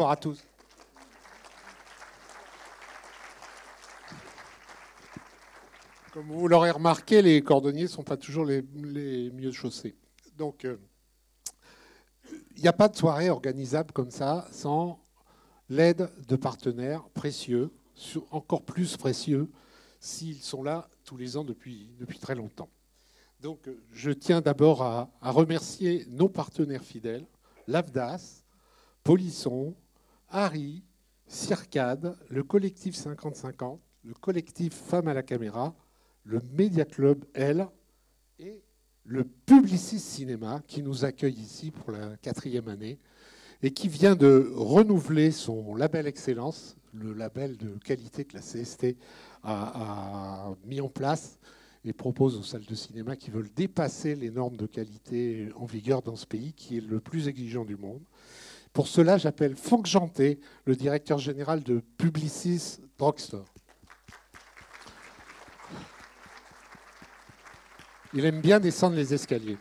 Bonsoir à tous. Comme vous l'aurez remarqué, les cordonniers ne sont pas toujours les mieux chaussés. Donc, il n'y a pas de soirée organisable comme ça sans l'aide de partenaires précieux, encore plus précieux s'ils sont là tous les ans depuis très longtemps. Donc, je tiens d'abord à remercier nos partenaires fidèles, l'AFDAS, Polisson, Harry, Circade, le collectif 50-50, le collectif Femmes à la caméra, le Média Club L et le Publicis Cinéma qui nous accueille ici pour la 4e année et qui vient de renouveler son label Excellence, le label de qualité que la CST a mis en place et propose aux salles de cinéma qui veulent dépasser les normes de qualité en vigueur dans ce pays qui est le plus exigeant du monde. Pour cela, j'appelle Franck Janté, le directeur général de Publicis Drugstore. Il aime bien descendre les escaliers.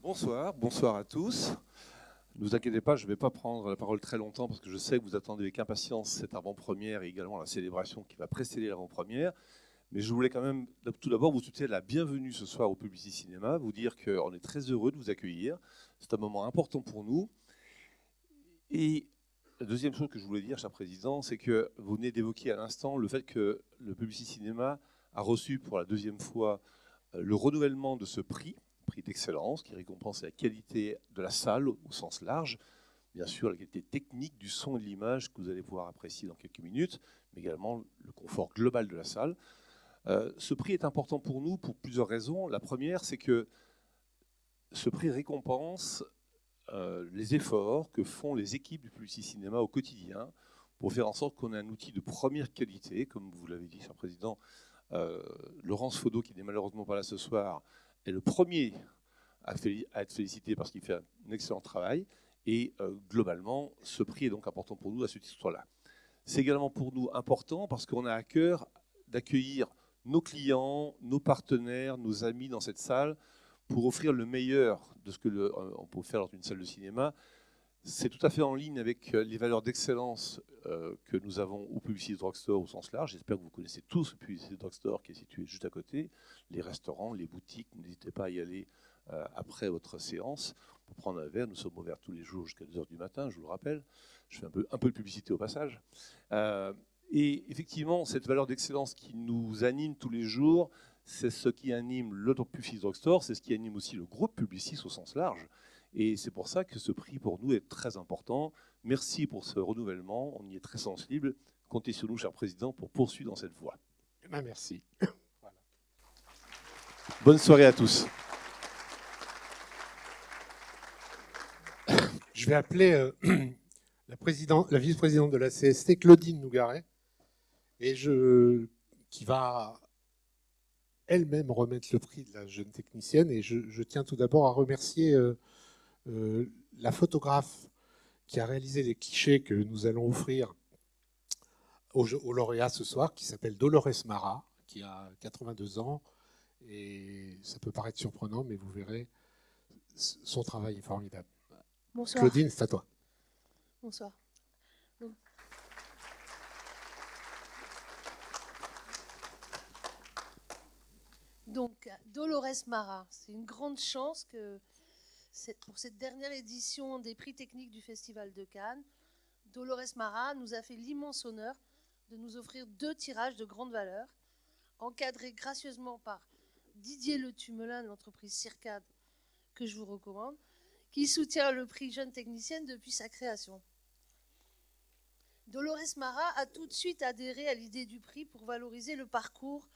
Bonsoir, bonsoir à tous. Ne vous inquiétez pas, je ne vais pas prendre la parole très longtemps parce que je sais que vous attendez avec impatience cette avant-première et également la célébration qui va précéder l'avant-première. Mais je voulais quand même tout d'abord vous souhaiter la bienvenue ce soir au Publicis Cinéma, vous dire qu'on est très heureux de vous accueillir. C'est un moment important pour nous. Et la deuxième chose que je voulais dire, cher Président, c'est que vous venez d'évoquer à l'instant le fait que le Publicis Cinéma a reçu pour la 2e fois le renouvellement de ce prix d'excellence, qui récompense la qualité de la salle au sens large, bien sûr la qualité technique du son et de l'image que vous allez pouvoir apprécier dans quelques minutes, mais également le confort global de la salle. Ce prix est important pour nous pour plusieurs raisons. La première, c'est que ce prix récompense les efforts que font les équipes du Publicis Cinéma au quotidien pour faire en sorte qu'on ait un outil de première qualité, comme vous l'avez dit, cher Président. Laurence Faudot, qui n'est malheureusement pas là ce soir, est le premier à être félicité parce qu'il fait un excellent travail. Et globalement, ce prix est donc important pour nous à ce titre-là. C'est également pour nous important parce qu'on a à cœur d'accueillir nos clients, nos partenaires, nos amis dans cette salle pour offrir le meilleur de ce qu'on peut faire dans une salle de cinéma. C'est tout à fait en ligne avec les valeurs d'excellence que nous avons au Publicis Drugstore au sens large. J'espère que vous connaissez tous le Publicis Drugstore qui est situé juste à côté. Les restaurants, les boutiques, n'hésitez pas à y aller après votre séance pour prendre un verre. Nous sommes ouverts tous les jours jusqu'à 2h du matin, je vous le rappelle. Je fais un peu de publicité au passage. Et effectivement, cette valeur d'excellence qui nous anime tous les jours, c'est ce qui anime le Publicis Drugstore, c'est ce qui anime aussi le groupe Publicis au sens large. Et c'est pour ça que ce prix, pour nous, est très important. Merci pour ce renouvellement. On y est très sensible. Comptez sur nous, cher Président, pour poursuivre dans cette voie. Eh bien, merci. Voilà. Bonne soirée à tous. Je vais appeler la vice-présidente de la CST, Claudine Nougaret, qui va elle-même remettre le prix de la jeune technicienne. Et je tiens tout d'abord à remercier la photographe qui a réalisé les clichés que nous allons offrir au lauréat ce soir, qui s'appelle Dolores Mara, qui a 82 ans. Et ça peut paraître surprenant, mais vous verrez, son travail est formidable. Bonsoir. Claudine, c'est à toi. Bonsoir. Donc, Dolores Mara, c'est une grande chance que pour cette dernière édition des prix techniques du Festival de Cannes, Dolores Mara nous a fait l'immense honneur de nous offrir 2 tirages de grande valeur, encadrés gracieusement par Didier Le Tumelin de l'entreprise Circade, que je vous recommande, qui soutient le prix Jeune Technicienne depuis sa création. Dolores Mara a tout de suite adhéré à l'idée du prix pour valoriser le parcours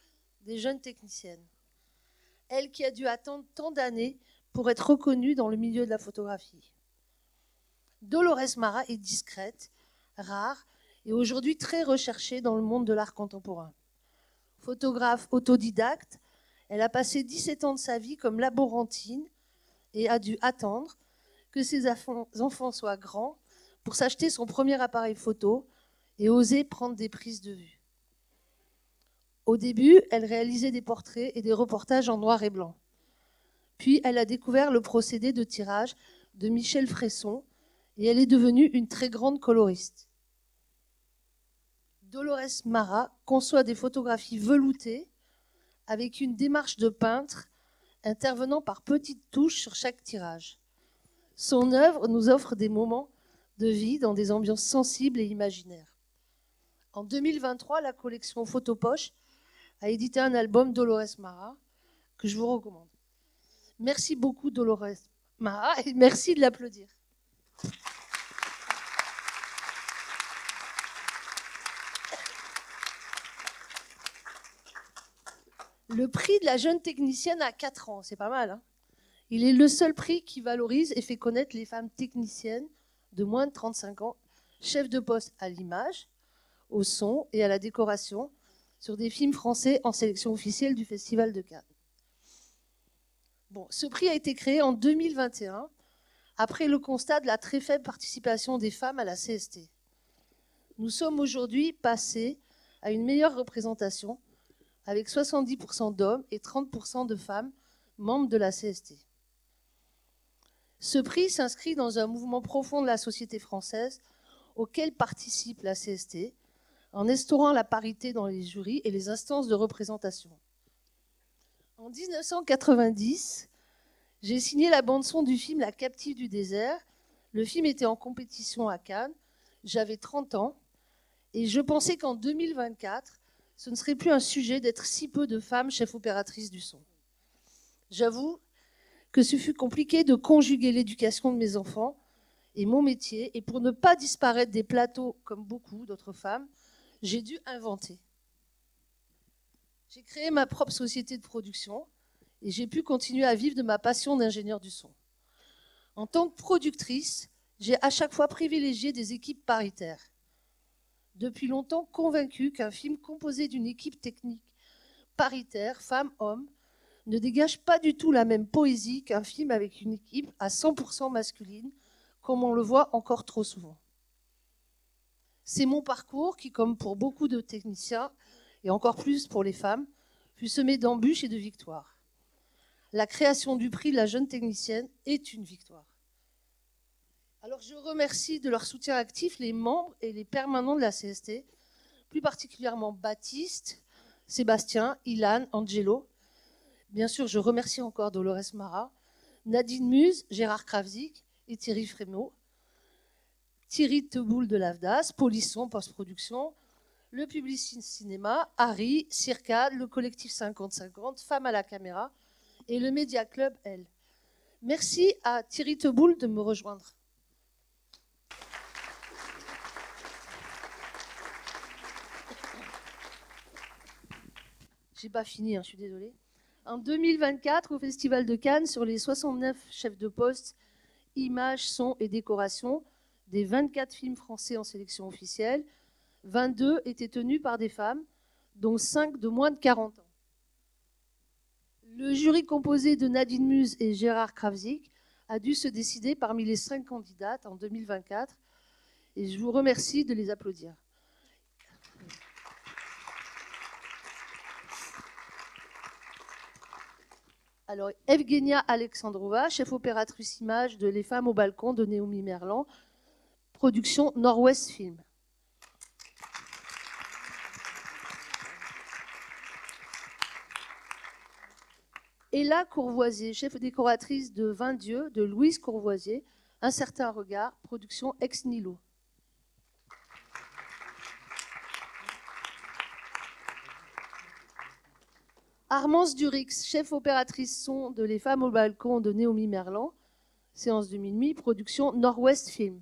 des jeunes techniciennes. Elle qui a dû attendre tant d'années pour être reconnue dans le milieu de la photographie. Dolores Mara est discrète, rare et aujourd'hui très recherchée dans le monde de l'art contemporain. Photographe autodidacte, elle a passé 17 ans de sa vie comme laborantine et a dû attendre que ses enfants soient grands pour s'acheter son premier appareil photo et oser prendre des prises de vue. Au début, elle réalisait des portraits et des reportages en noir et blanc. Puis elle a découvert le procédé de tirage de Michel Fresson et elle est devenue une très grande coloriste. Dolores Mara conçoit des photographies veloutées avec une démarche de peintre intervenant par petites touches sur chaque tirage. Son œuvre nous offre des moments de vie dans des ambiances sensibles et imaginaires. En 2023, la collection Photopoche a édité un album Dolores Mara que je vous recommande. Merci beaucoup Dolores Mara et merci de l'applaudir. Le prix de la jeune technicienne à 4 ans, c'est pas mal, hein ? Il est le seul prix qui valorise et fait connaître les femmes techniciennes de moins de 35 ans, chefs de poste à l'image, au son et à la décoration, sur des films français en sélection officielle du Festival de Cannes. Bon, ce prix a été créé en 2021, après le constat de la très faible participation des femmes à la CST. Nous sommes aujourd'hui passés à une meilleure représentation, avec 70% d'hommes et 30% de femmes membres de la CST. Ce prix s'inscrit dans un mouvement profond de la société française auquel participe la CST, en instaurant la parité dans les jurys et les instances de représentation. En 1990, j'ai signé la bande-son du film La Captive du désert. Le film était en compétition à Cannes. J'avais 30 ans et je pensais qu'en 2024, ce ne serait plus un sujet d'être si peu de femmes chefs opératrices du son. J'avoue que ce fut compliqué de conjuguer l'éducation de mes enfants et mon métier, et pour ne pas disparaître des plateaux comme beaucoup d'autres femmes, j'ai dû inventer. J'ai créé ma propre société de production et j'ai pu continuer à vivre de ma passion d'ingénieur du son. En tant que productrice, j'ai à chaque fois privilégié des équipes paritaires. Depuis longtemps convaincue qu'un film composé d'une équipe technique paritaire, femmes-hommes, ne dégage pas du tout la même poésie qu'un film avec une équipe à 100% masculine, comme on le voit encore trop souvent. C'est mon parcours qui, comme pour beaucoup de techniciens, et encore plus pour les femmes, fut semé d'embûches et de victoires. La création du prix de la jeune technicienne est une victoire. Alors je remercie de leur soutien actif les membres et les permanents de la CST, plus particulièrement Baptiste, Sébastien, Ilan, Angelo. Bien sûr, je remercie encore Dolores Mara, Nadine Muse, Gérard Kravzik et Thierry Frémaux, Thierry Teboul de l'AFDAS, Polisson, post-production, le Publicis Cinéma, Harry, Circade, le collectif 50-50, Femmes à la caméra et le Média Club L. Merci à Thierry Teboul de me rejoindre. J'ai pas fini, je suis désolée. En 2024, au Festival de Cannes, sur les 69 chefs de poste, images, son et décoration, des 24 films français en sélection officielle, 22 étaient tenus par des femmes, dont 5 de moins de 40 ans. Le jury composé de Nadine Muse et Gérard Kravzik a dû se décider parmi les 5 candidates en 2024 et je vous remercie de les applaudir. Alors, Evgenia Alexandrova, chef opératrice image de Les femmes au balcon de Naomi Merlan, production Nord-Ouest Film. Ella Courvoisier, chef décoratrice de 20 dieux de Louise Courvoisier, Un certain regard, production Ex Nihilo. Armance Durix, chef opératrice son de Les femmes au balcon de Naomi Merlan, séance de minuit, production Nord-Ouest Film.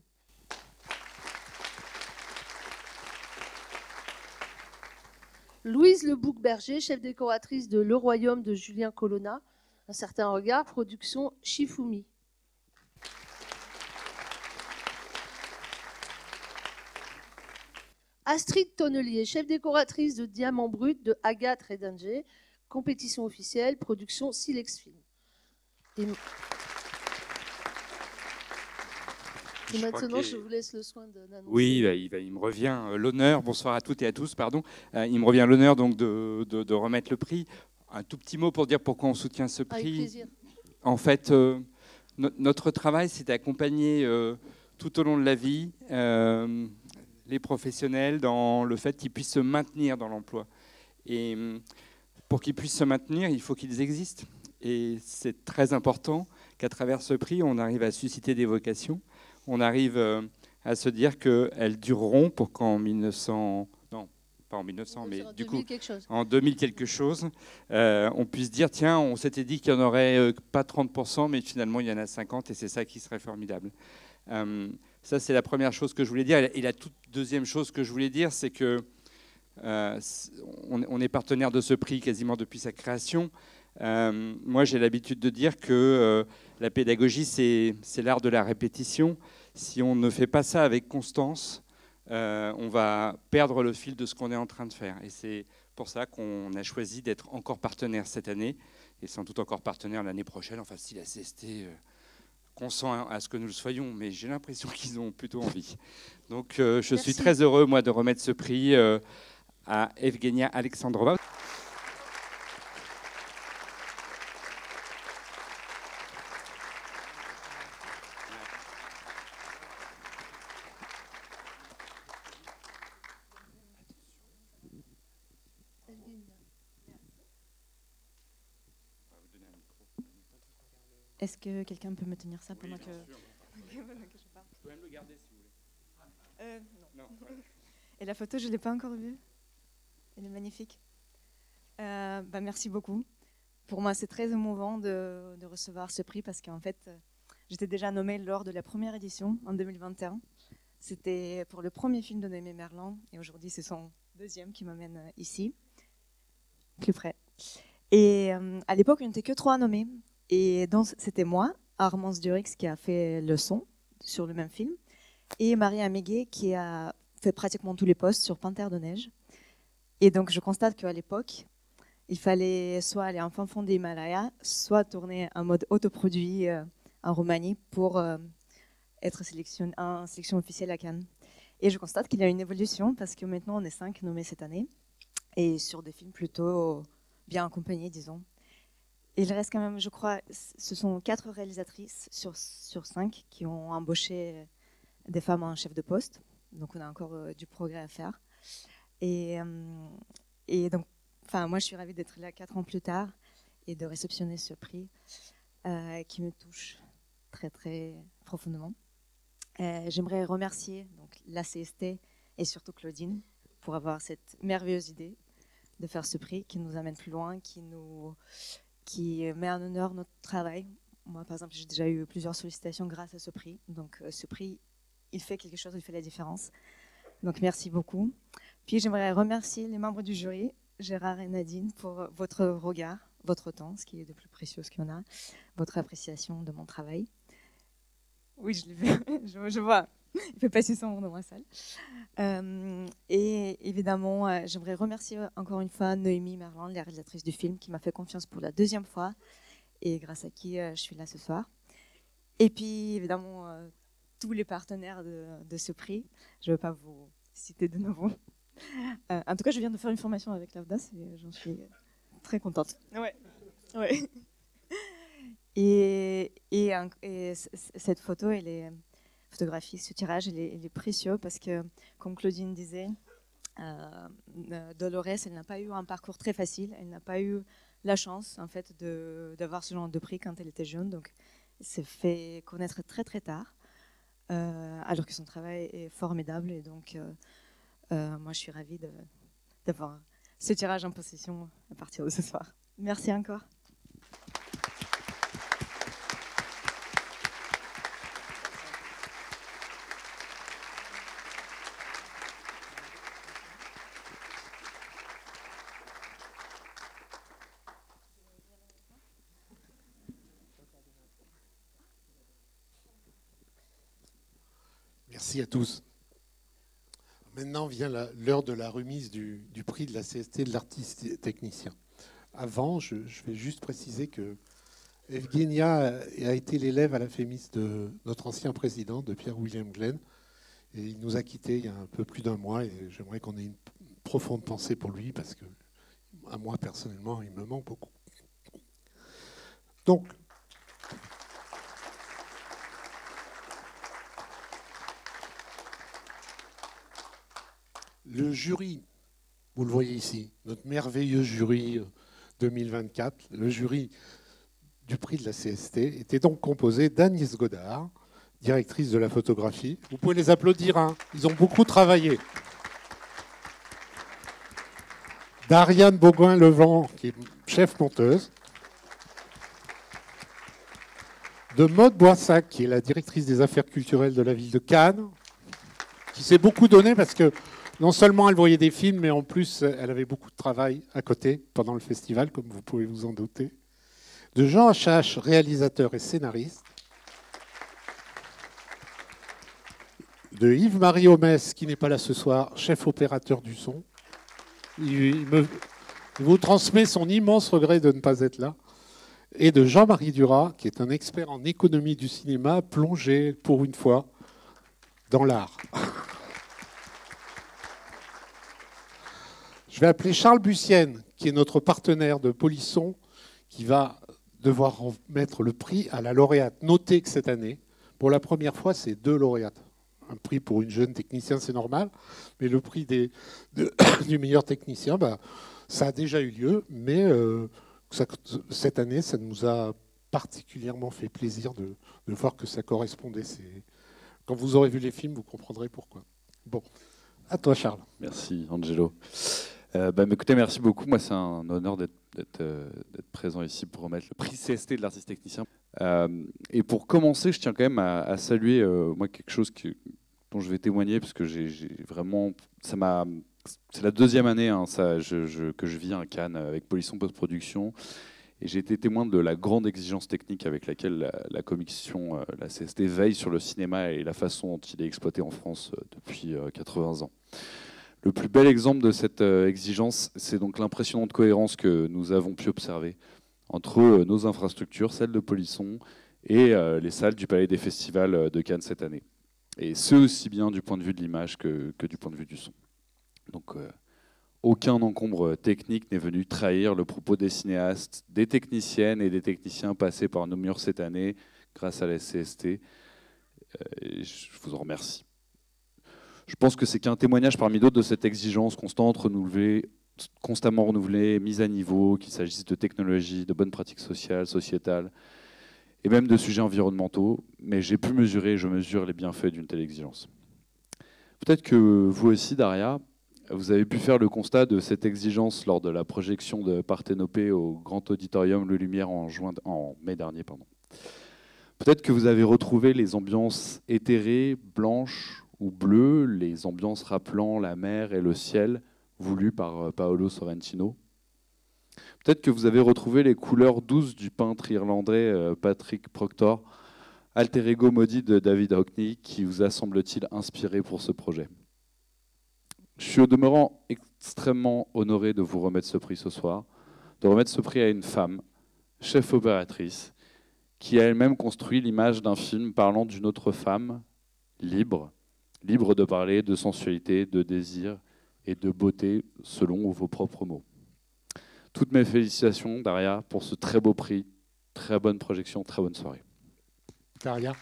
Louise Lebouc-Berger, chef décoratrice de Le Royaume de Julien Colonna, Un certain regard, production Shifumi. Astrid Tonnelier, chef décoratrice de Diamant Brut de Agathe Redinger, compétition officielle, production Silex Film. Et maintenant, je vous laisse le soin d'annoncer. Oui, il me revient l'honneur, bonsoir à toutes et à tous, pardon. Il me revient l'honneur donc de remettre le prix. Un tout petit mot pour dire pourquoi on soutient ce prix. Avec plaisir. En fait, notre travail, c'est d'accompagner tout au long de la vie les professionnels dans le fait qu'ils puissent se maintenir dans l'emploi. Et pour qu'ils puissent se maintenir, il faut qu'ils existent. Et c'est très important qu'à travers ce prix, on arrive à susciter des vocations. On arrive à se dire qu'elles dureront pour qu'en 1900... Non, pas en 1900, mais du coup, en 2000 quelque chose, on puisse dire, tiens, on s'était dit qu'il n'y en aurait pas 30%, mais finalement, il y en a 50%, et c'est ça qui serait formidable. Ça, c'est la première chose que je voulais dire. Et la toute deuxième chose que je voulais dire, c'est que on est partenaire de ce prix quasiment depuis sa création. Moi, j'ai l'habitude de dire que la pédagogie, c'est l'art de la répétition. Si on ne fait pas ça avec constance, on va perdre le fil de ce qu'on est en train de faire. Et c'est pour ça qu'on a choisi d'être encore partenaire cette année, et sans doute encore partenaire l'année prochaine. Enfin, si la CST consent à ce que nous le soyons, mais j'ai l'impression qu'ils ont plutôt envie. Donc, je suis très heureux, moi, de remettre ce prix à Evgenia Alexandrova. Est-ce que quelqu'un peut me tenir ça pendant que... Je peux même le garder si vous voulez. Non. Et la photo, je ne l'ai pas encore vue. Elle est magnifique. Merci beaucoup. Pour moi, c'est très émouvant de recevoir ce prix parce qu'en fait, j'étais déjà nommée lors de la première édition en 2021. C'était pour le premier film de Noémie Merlan et aujourd'hui, c'est son deuxième qui m'amène ici, plus près. Et à l'époque, on n'était que 3 nommés. Et donc, c'était moi, Armance Durix, qui a fait le son sur le même film, et Marie Amégué, qui a fait pratiquement tous les postes sur Panthère de neige. Et donc, je constate qu'à l'époque, il fallait soit aller en fin fond des Himalayas, soit tourner en mode autoproduit en Roumanie pour être en sélection officielle à Cannes. Et je constate qu'il y a une évolution parce que maintenant, on est 5 nommés cette année, et sur des films plutôt bien accompagnés, disons. Il reste quand même, je crois, ce sont 4 réalisatrices sur 5 qui ont embauché des femmes en chef de poste. Donc, on a encore du progrès à faire. Et donc, moi, je suis ravie d'être là 4 ans plus tard et de réceptionner ce prix qui me touche très, très profondément. J'aimerais remercier donc, la CST et surtout Claudine pour avoir cette merveilleuse idée de faire ce prix qui nous amène plus loin, qui met en honneur notre travail. Moi, par exemple, j'ai déjà eu plusieurs sollicitations grâce à ce prix. Donc, ce prix, il fait quelque chose, il fait la différence. Donc, merci beaucoup. Puis, j'aimerais remercier les membres du jury, Gérard et Nadine, pour votre regard, votre temps, ce qui est de plus précieux ce qu'il y en a, votre appréciation de mon travail. Oui, je l'ai vu, je vois. Il fait passer son dans ma salle. Et évidemment, j'aimerais remercier encore une fois Noémie Merlan, la réalisatrice du film, qui m'a fait confiance pour la 2e fois et grâce à qui je suis là ce soir. Et puis, évidemment, tous les partenaires de ce prix. Je ne vais pas vous citer de nouveau. En tout cas, je viens de faire une formation avec l'AFDAS et j'en suis très contente. Ouais. Et cette photo, elle est... photographie, ce tirage, il est précieux parce que, comme Claudine disait, Dolores, elle n'a pas eu un parcours très facile, elle n'a pas eu la chance en fait d'avoir ce genre de prix quand elle était jeune, donc elle s'est fait connaître très très tard, alors que son travail est formidable et donc moi je suis ravie d'avoir ce tirage en possession à partir de ce soir. Merci encore. Merci à tous. Maintenant vient l'heure de la remise du prix de la CST de l'artiste technicien. Avant, je vais juste préciser que Evgenia a été l'élève à la Fémis de notre ancien président, de Pierre-William Glenn. Et il nous a quittés il y a un peu plus d'1 mois. Et j'aimerais qu'on ait une profonde pensée pour lui, parce que, à moi, personnellement, il me manque beaucoup. Donc, Le jury, vous le voyez ici, notre merveilleux jury 2024, le jury du prix de la CST, était donc composé d'Agnès Godard, directrice de la photographie. Vous pouvez les applaudir, hein, ils ont beaucoup travaillé. D'Ariane Beaugoin-Levent, qui est chef monteuse. De Maude Boissac, qui est la directrice des affaires culturelles de la ville de Cannes, qui s'est beaucoup donnée parce que non seulement elle voyait des films, mais en plus elle avait beaucoup de travail à côté pendant le festival, comme vous pouvez vous en douter. De Jean Achache, réalisateur et scénariste. De Yves-Marie Homès, qui n'est pas là ce soir, chef opérateur du son. Il vous transmet son immense regret de ne pas être là. Et de Jean-Marie Duras, qui est un expert en économie du cinéma, plongé pour une fois dans l'art. Je vais appeler Charles Bussienne, qui est notre partenaire de Polisson, qui va devoir mettre le prix à la lauréate. Notez que cette année, pour la première fois, c'est 2 lauréates. Un prix pour une jeune technicienne, c'est normal, mais le prix du meilleur technicien, ça a déjà eu lieu, mais cette année, ça nous a particulièrement fait plaisir de voir que ça correspondait. Quand vous aurez vu les films, vous comprendrez pourquoi. Bon, à toi Charles. Merci Angelo. Écoutez, merci beaucoup. Moi, c'est un honneur d'être présent ici pour remettre le prix CST de l'artiste technicien. Et pour commencer, je tiens quand même à saluer moi quelque chose dont je vais témoigner, parce que j'ai vraiment, c'est la 2e année que je vis à Cannes avec Polisson Post-Production, et j'ai été témoin de la grande exigence technique avec laquelle la commission, la CST, veille sur le cinéma et la façon dont il est exploité en France depuis 80 ans. Le plus bel exemple de cette exigence, c'est donc l'impressionnante cohérence que nous avons pu observer entre nos infrastructures, celles de Polisson, et les salles du Palais des Festivals de Cannes cette année. Et ce, aussi bien du point de vue de l'image que du point de vue du son. Donc, aucun encombre technique n'est venu trahir le propos des cinéastes, des techniciennes et des techniciens passés par nos murs cette année grâce à la CST. Et je vous en remercie. Je pense que c'est qu'un témoignage parmi d'autres de cette exigence constante, constamment renouvelée, mise à niveau, qu'il s'agisse de technologie, de bonnes pratiques sociales, sociétales, et même de sujets environnementaux. Mais j'ai pu mesurer, je mesure les bienfaits d'une telle exigence. Peut-être que vous aussi, Daria, vous avez pu faire le constat de cette exigence lors de la projection de Parthénopée au Grand Auditorium Le Lumière en mai dernier. Peut-être que vous avez retrouvé les ambiances éthérées, blanches ou bleues, les ambiances rappelant la mer et le ciel, voulues par Paolo Sorrentino. Peut-être que vous avez retrouvé les couleurs douces du peintre irlandais Patrick Proctor, alter ego maudit de David Hockney, qui vous a, semble-t-il, inspiré pour ce projet. Je suis au demeurant extrêmement honoré de vous remettre ce prix ce soir, de remettre ce prix à une femme, chef opératrice, qui a elle-même construit l'image d'un film parlant d'une autre femme, libre de parler de sensualité, de désir et de beauté selon vos propres mots. Toutes mes félicitations, Daria, pour ce très beau prix, très bonne projection, très bonne soirée. Daria.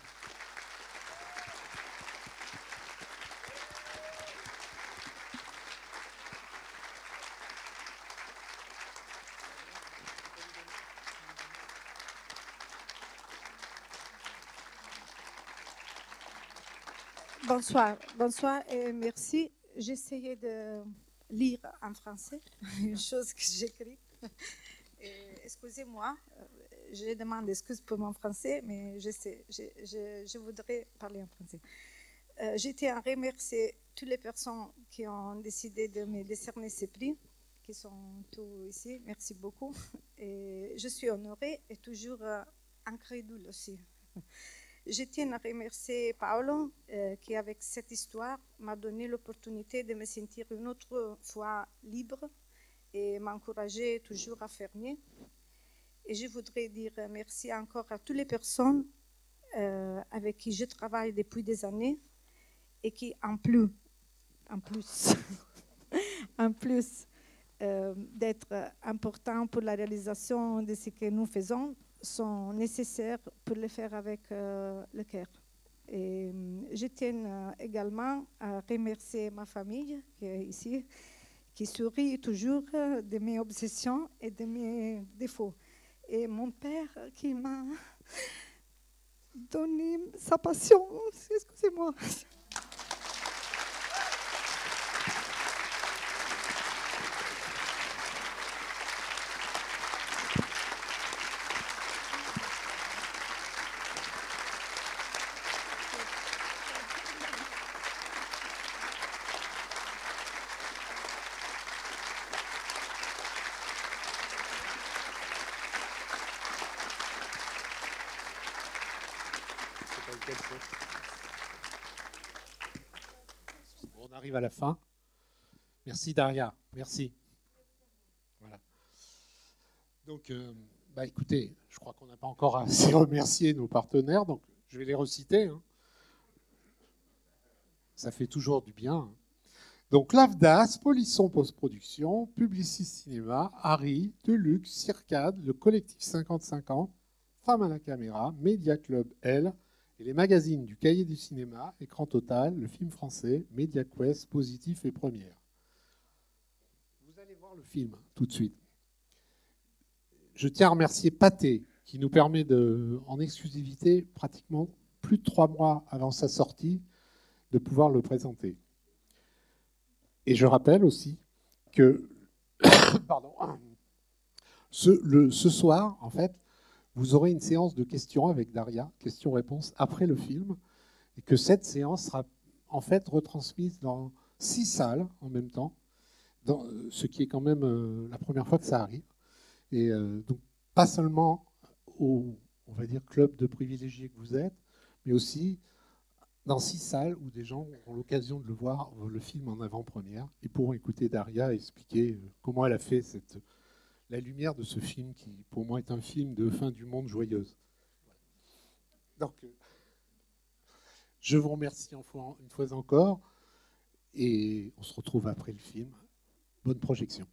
Bonsoir et merci. J'essayais de lire en français, une chose que j'écris. Excusez-moi, je demande excuse pour mon français, mais je voudrais parler en français. Je tiens à remercier toutes les personnes qui ont décidé de me décerner ce prix, qui sont tous ici. Merci beaucoup. Et je suis honorée et toujours incrédule aussi. Je tiens à remercier Paolo qui, avec cette histoire, m'a donné l'opportunité de me sentir une autre fois libre et m'encourager toujours à faire mieux. Et je voudrais dire merci encore à toutes les personnes avec qui je travaille depuis des années et qui, en plus d'être importants pour la réalisation de ce que nous faisons, sont nécessaires pour le faire avec le cœur. Et je tiens également à remercier ma famille qui est ici, qui sourit toujours de mes obsessions et de mes défauts. Et mon père qui m'a donné sa passion. Excusez-moi. On arrive à la fin. Merci Daria, merci. Voilà. Donc, écoutez, je crois qu'on n'a pas encore assez remercié nos partenaires, donc je vais les reciter. Hein. Ça fait toujours du bien. Donc, l'AFDAS, Polisson Post-Production, Publicis Cinéma, Harry, Deluxe, Circade, le collectif 50-50, Femmes à la caméra, Média Club L, et les magazines du Cahier du cinéma, Écran Total, le film français, MediaQuest, Positif et Première. Vous allez voir le film tout de suite. Je tiens à remercier Pathé, qui nous permet en exclusivité, pratiquement plus de 3 mois avant sa sortie, de pouvoir le présenter. Et je rappelle aussi que pardon, ce soir, en fait, vous aurez une séance de questions avec Daria, questions-réponses, après le film, et que cette séance sera en fait retransmise dans 6 salles en même temps, ce qui est quand même la première fois que ça arrive. Et donc, pas seulement au, on va dire, club de privilégiés que vous êtes, mais aussi dans 6 salles où des gens auront l'occasion de le voir, le film en avant-première, et pourront écouter Daria expliquer comment elle a fait la lumière de ce film qui, pour moi, est un film de fin du monde joyeuse. Donc, je vous remercie une fois encore, et on se retrouve après le film. Bonne projection.